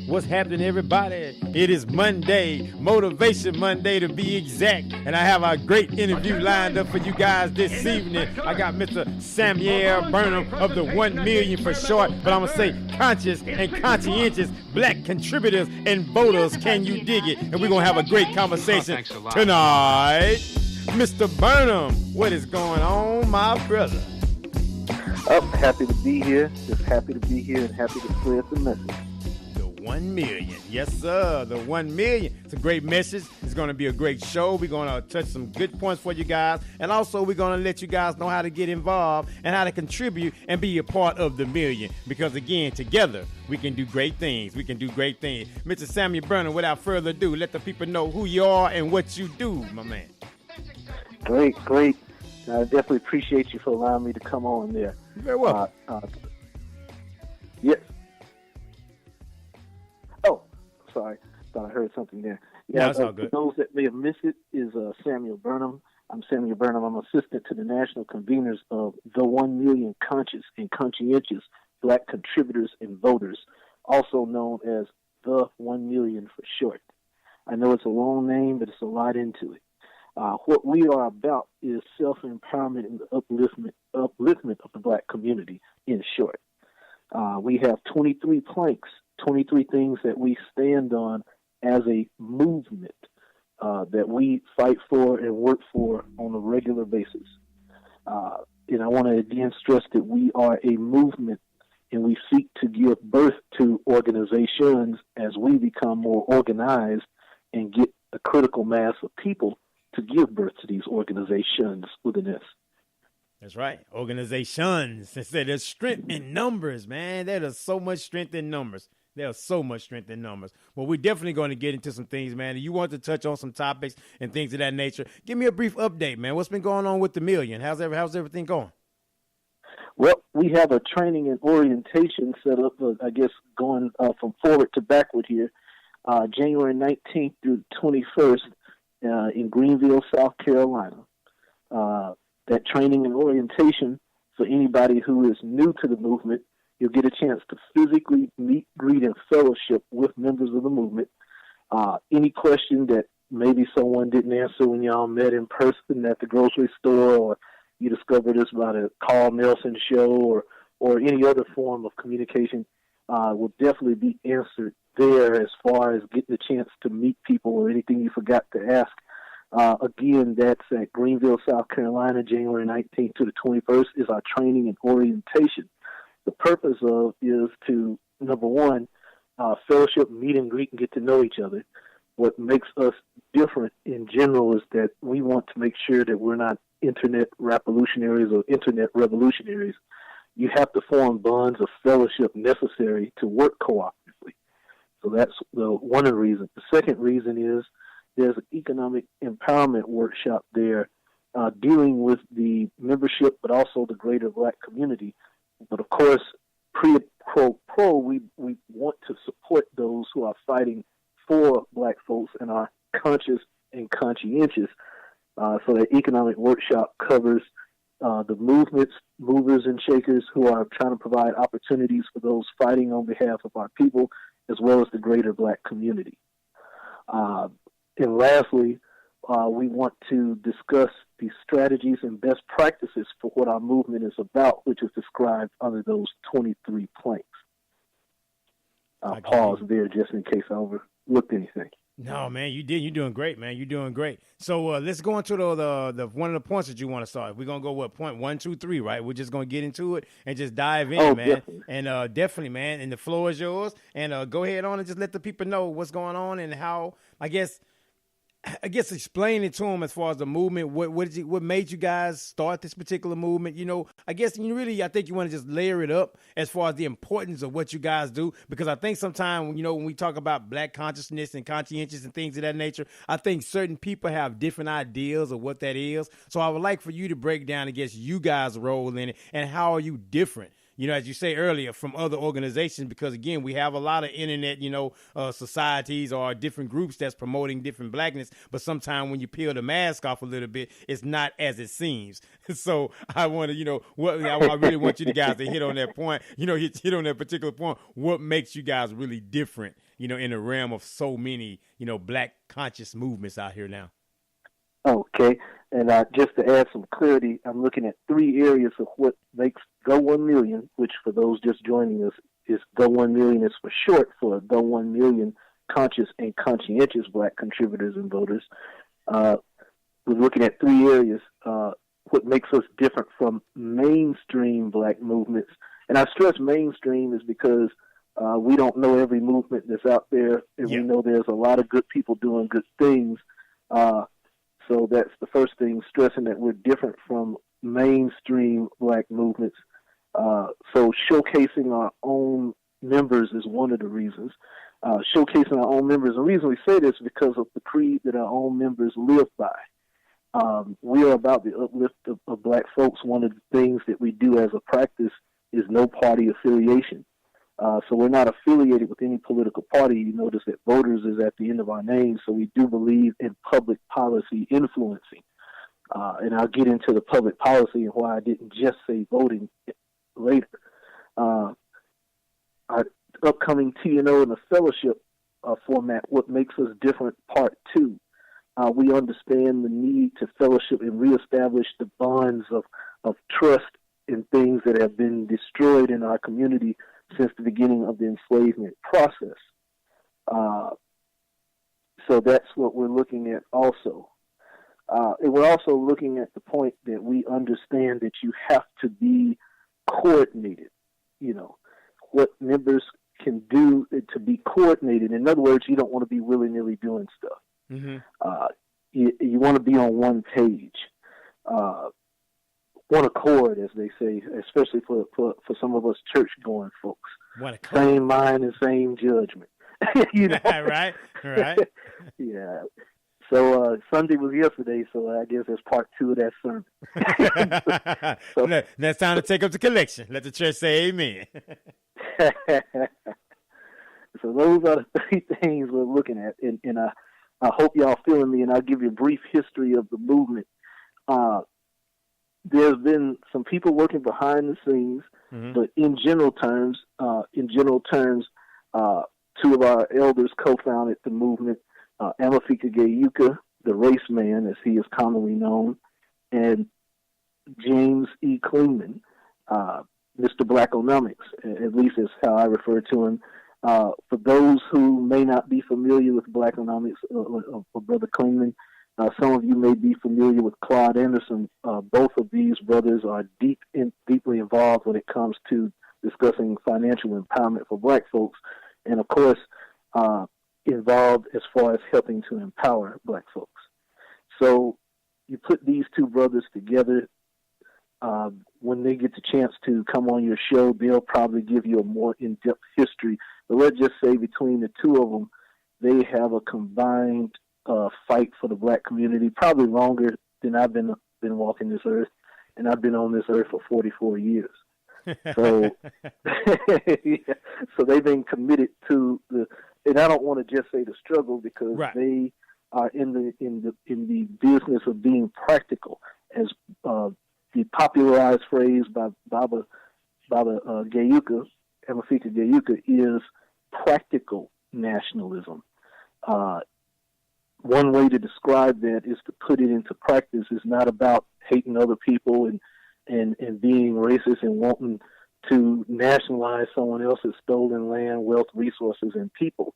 What's happening, everybody? It is Monday, Motivation Monday to be exact. And I have a great interview lined up for you guys this evening. I got Mr. Samuel Burnham of the 1 million for short, but I'm going to say conscious and conscientious black contributors and voters. Can you dig it? And we're going to have a great conversation tonight. Mr. Burnham, what is going on, my brother? Oh, happy to be here. Just happy to be here and happy to spread the message. The 1 million. Yes, sir. The 1 million. It's a great message. It's going to be a great show. We're going to touch some good points for you guys. And also, we're going to let you guys know how to get involved and how to contribute and be a part of the million. Because, again, together, we can do great things. We can do great things. Mr. Samuel Burnham, without further ado, let the people know who you are and what you do, my man. Great. I definitely appreciate you for allowing me to come on there. You're very welcome. Yes. Oh, sorry. Thought I heard something there. Yeah, that's all good. For those that may have missed it, is Samuel Burnham. I'm Samuel Burnham. I'm assistant to the national conveners of the 1 million conscious and conscientious black contributors and voters, also known as the 1 million for short. I know it's a long name, but it's a lot into it. What we are about is self-empowerment and the upliftment of the black community, in short. We have 23 planks, 23 things that we stand on as a movement that we fight for and work for on a regular basis. And I want to again stress that we are a movement and we seek to give birth to organizations as we become more organized and get a critical mass of people to give birth to these organizations with an S. That's right. Organizations. They say there's strength in numbers, man. There's so much strength in numbers. There's so much strength in numbers. Well, we're definitely going to get into some things, man. You want to touch on some topics and things of that nature. Give me a brief update, man. What's been going on with the million? How's everything going? Well, we have a training and orientation set up, I guess, going from forward to backward here, January 19th through 21st. In Greenville, South Carolina. That training and orientation for anybody who is new to the movement, you'll get a chance to physically meet, greet, and fellowship with members of the movement. Any question that maybe someone didn't answer when y'all met in person at the grocery store, or you discovered this by the Carl Nelson show, or any other form of communication, will definitely be answered there as far as getting a chance to meet people or anything you forgot to ask. Again, that's at Greenville, South Carolina, January 19th to the 21st is our training and orientation. The purpose of is to, number one, fellowship, meet and greet, and get to know each other. What makes us different in general is that we want to make sure that we're not internet revolutionaries or internet revolutionaries. You have to form bonds of fellowship necessary to work cooperatively. So that's one of the reasons. The second reason is there's an economic empowerment workshop there dealing with the membership, but also the greater black community. But of course, pro, we want to support those who are fighting for black folks and are conscious and conscientious. So that economic workshop covers the movements, movers and shakers who are trying to provide opportunities for those fighting on behalf of our people, as well as the greater black community. And lastly, we want to discuss the strategies and best practices for what our movement is about, which is described under those 23 planks. I'll pause there just in case I overlooked anything. No, man, you did. You're doing great, man. You're doing great. So let's go into the one of the points that you want to start. We're going to go, point 1, 2, 3, right? We're just going to get into it and just dive in, man. Definitely. And definitely, man, and the floor is yours. And go ahead on and just let the people know what's going on and how, I guess explain it to them as far as the movement. What made you guys start this particular movement? I think you want to just layer it up as far as the importance of what you guys do, because I think sometimes, when we talk about black consciousness and conscientious and things of that nature, I think certain people have different ideas of what that is. So I would like for you to break down, I guess, you guys' role in it and how are you different, as you say earlier, from other organizations, because again, we have a lot of internet, societies or different groups that's promoting different blackness. But sometimes when you peel the mask off a little bit, it's not as it seems. So I want to, I really want you guys to hit on that point, hit on that particular point. What makes you guys really different, in the realm of so many, black conscious movements out here now? Okay, and just to add some clarity, I'm looking at 3 areas of what makes Go 1 Million, which for those just joining us, is Go 1 Million is for short for Go 1 Million Conscious and Conscientious Black Contributors and Voters. We're looking at 3 areas, what makes us different from mainstream black movements. And I stress mainstream is because we don't know every movement that's out there, and we know there's a lot of good people doing good things. So that's the first thing, stressing that we're different from mainstream black movements. So showcasing our own members is one of the reasons. Showcasing our own members. The reason we say this is because of the creed that our own members live by. We are about the uplift of black folks. One of the things that we do as a practice is no party affiliation. So we're not affiliated with any political party. You notice that voters is at the end of our name, so we do believe in public policy influencing. And I'll get into the public policy and why I didn't just say voting later. Our upcoming TNO and the fellowship format, what makes us different, part 2. We understand the need to fellowship and reestablish the bonds of trust in things that have been destroyed in our community since the beginning of the enslavement process. So that's what we're looking at also. And we're also looking at the point that we understand that you have to be coordinated, what members can do to be coordinated. In other words, you don't want to be willy-nilly doing stuff. Mm-hmm. You want to be on one page. One accord, as they say, especially for some of us church-going folks. Same mind and same judgment. Right. Yeah. So Sunday was yesterday, so I guess that's part 2 of that sermon. So, now it's time to take up the collection. Let the church say amen. So those are the 3 things we're looking at, and I hope y'all feeling me, and I'll give you a brief history of the movement. There's been some people working behind the scenes, but in general terms, 2 of our elders co-founded the movement, Amafika Gayuka, the race man, as he is commonly known, and James E. Klingman, Mr. Blackonomics, at least is how I refer to him. For those who may not be familiar with Blackonomics or Brother Klingman, some of you may be familiar with Claude Anderson. Both of these brothers are deeply involved when it comes to discussing financial empowerment for black folks, and of course, involved as far as helping to empower black folks. So you put these 2 brothers together. When they get the chance to come on your show, they'll probably give you a more in-depth history. But let's just say between the 2 of them, they have a combined fight for the black community, probably longer than I've been walking this earth, and I've been on this earth for 44 years. So, so they've been committed to and I don't want to just say the struggle, because they are in the business of being practical, as the popularized phrase by Baba Gayuka, Amafika Gayuka, is practical nationalism. One way to describe that is to put it into practice. It's not about hating other people and being racist and wanting to nationalize someone else's stolen land, wealth, resources, and people.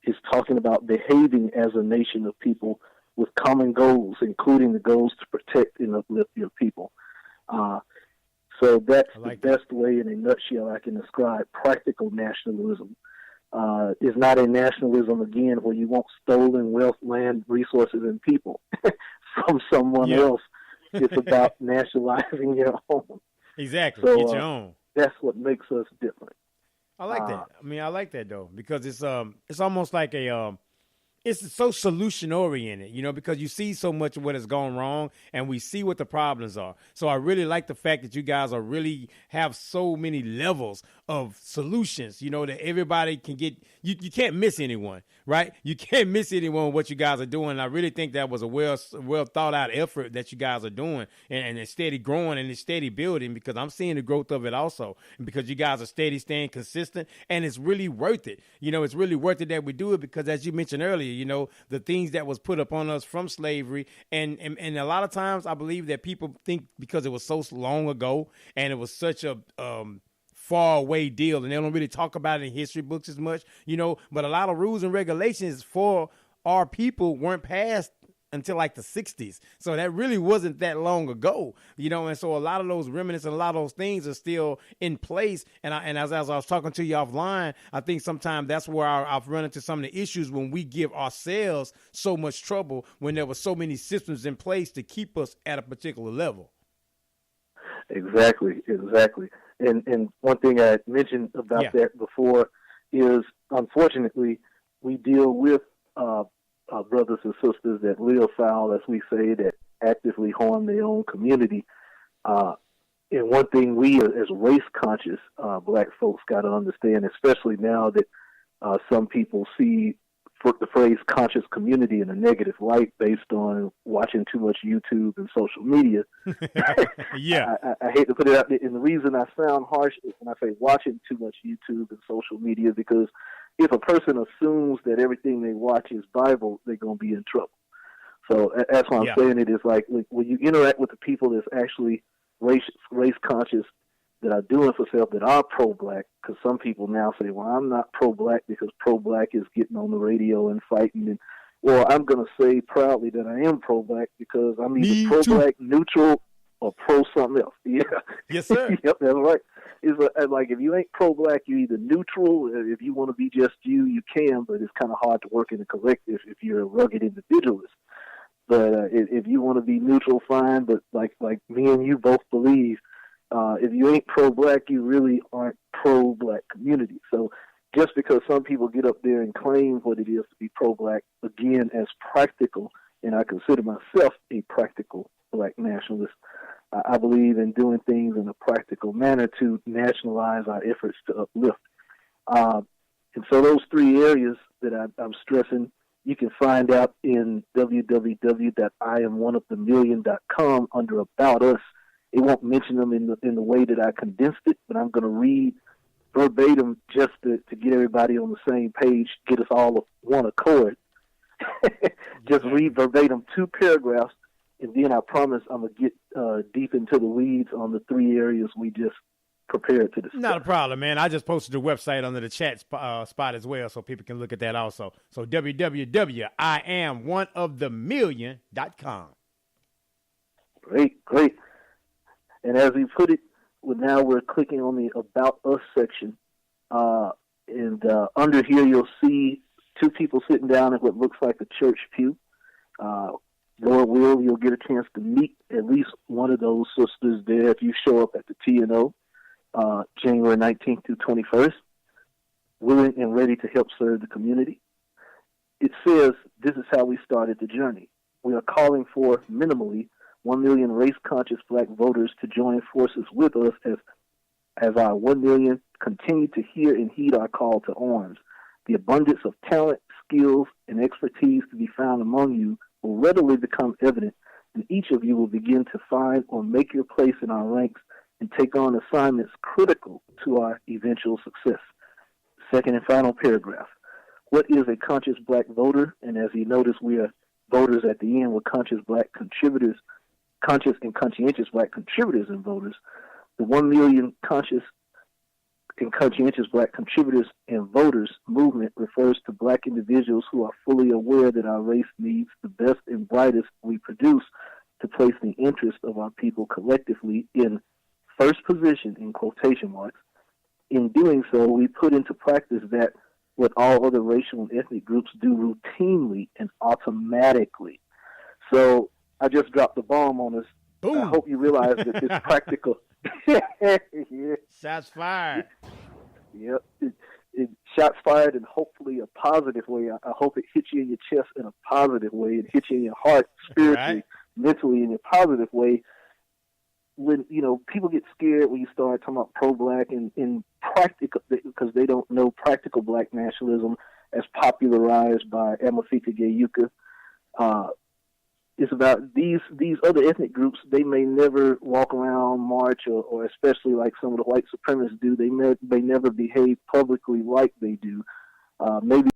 It's talking about behaving as a nation of people with common goals, including the goals to protect and uplift your people. So that's the best way, in a nutshell, I can describe practical nationalism. Is not a nationalism, again, where you want stolen wealth, land, resources, and people from someone else. It's about nationalizing your own. Exactly. So, get your own. That's what makes us different. I like that. I like that though, because it's almost like a it's so solution oriented, you know, because you see so much of what has gone wrong and we see what the problems are. So I really like the fact that you guys are really have so many levels of solutions, you know, that everybody can get, you can't miss anyone, right? You can't miss anyone what you guys are doing. And I really think that was a well thought out effort that you guys are doing, and it's steady growing and it's steady building, because I'm seeing the growth of it also, and because you guys are steady staying consistent, and it's really worth it. You know, it's really worth it that we do it, because as you mentioned earlier, you know, the things that was put upon us from slavery. And a lot of times I believe that people think because it was so long ago and it was such a far away deal, and they don't really talk about it in history books as much, you know, but a lot of rules and regulations for our people weren't passed until like the 60s. So that really wasn't that long ago, you know, and so a lot of those remnants and a lot of those things are still in place. And as I was talking to you offline, I think sometimes that's where I've run into some of the issues when we give ourselves so much trouble when there were so many systems in place to keep us at a particular level. Exactly. And one thing I mentioned about that before is, unfortunately, we deal with brothers and sisters that live foul, as we say, that actively harm their own community. And one thing we, as race-conscious black folks, got to understand, especially now that some people see the phrase conscious community in a negative light based on watching too much YouTube and social media. Yeah. I hate to put it out there, and the reason I sound harsh is when I say watching too much YouTube and social media, because if a person assumes that everything they watch is Bible, they're going to be in trouble. So that's why I'm saying it is like when you interact with the people that's actually race conscious, that are doing for self, that are pro-black, because some people now say, well, I'm not pro-black because pro-black is getting on the radio and fighting. And, well, I'm going to say proudly that I am pro-black because I'm either pro-black, neutral, or pro-something else. Yeah. Yes, sir. Yep, that's right. It's like if you ain't pro-black, you're either neutral. If you want to be just you can, but it's kind of hard to work in a collective if you're a rugged individualist. But if you want to be neutral, fine. But like me and you both believe, if you ain't pro-black, you really aren't pro-black community. So just because some people get up there and claim what it is to be pro-black, again, as practical, and I consider myself a practical black nationalist, I believe in doing things in a practical manner to nationalize our efforts to uplift. And so those three areas that I'm stressing, you can find out in www.IamOneOfTheMillion.com under About Us. It won't mention them in the way that I condensed it, but I'm going to read verbatim just to get everybody on the same page, get us all of one accord. Just read verbatim 2 paragraphs, and then I promise I'm going to get deep into the weeds on the 3 areas we just prepared to discuss. Not a problem, man. I just posted the website under the chat spot as well, so people can look at that also. So www.IamOneOfTheMillion.com. Great. And as we put it, now we're clicking on the About Us section. And under here, you'll see 2 people sitting down at what looks like a church pew. Lord will, you'll get a chance to meet at least one of those sisters there if you show up at the TNO, January 19th through 21st, willing and ready to help serve the community. It says, this is how we started the journey. We are calling for, minimally, 1 million race-conscious black voters to join forces with us as our 1 million continue to hear and heed our call to arms. The abundance of talent, skills, and expertise to be found among you will readily become evident, and each of you will begin to find or make your place in our ranks and take on assignments critical to our eventual success. Second and final paragraph. What is a conscious black voter? And as you notice, we are voters at the end. We're conscious black contributors, conscious and conscientious black contributors and voters. The 1 million conscious and conscientious black contributors and voters movement refers to black individuals who are fully aware that our race needs the best and brightest we produce to place the interest of our people collectively in first position, in quotation marks. In doing so, we put into practice that what all other racial and ethnic groups do routinely and automatically. So I just dropped the bomb on us. Boom. I hope you realize that this practical. Shots fired. Yep. shots fired in hopefully a positive way. I hope it hits you in your chest in a positive way. It hits you in your heart, spiritually, mentally, in a positive way. When, people get scared when you start talking about pro-black and in practical, because they don't know practical black nationalism as popularized by Amafika Gayuka. It's about these other ethnic groups. They may never walk around, march, or especially like some of the white supremacists do. They may never behave publicly like they do. Maybe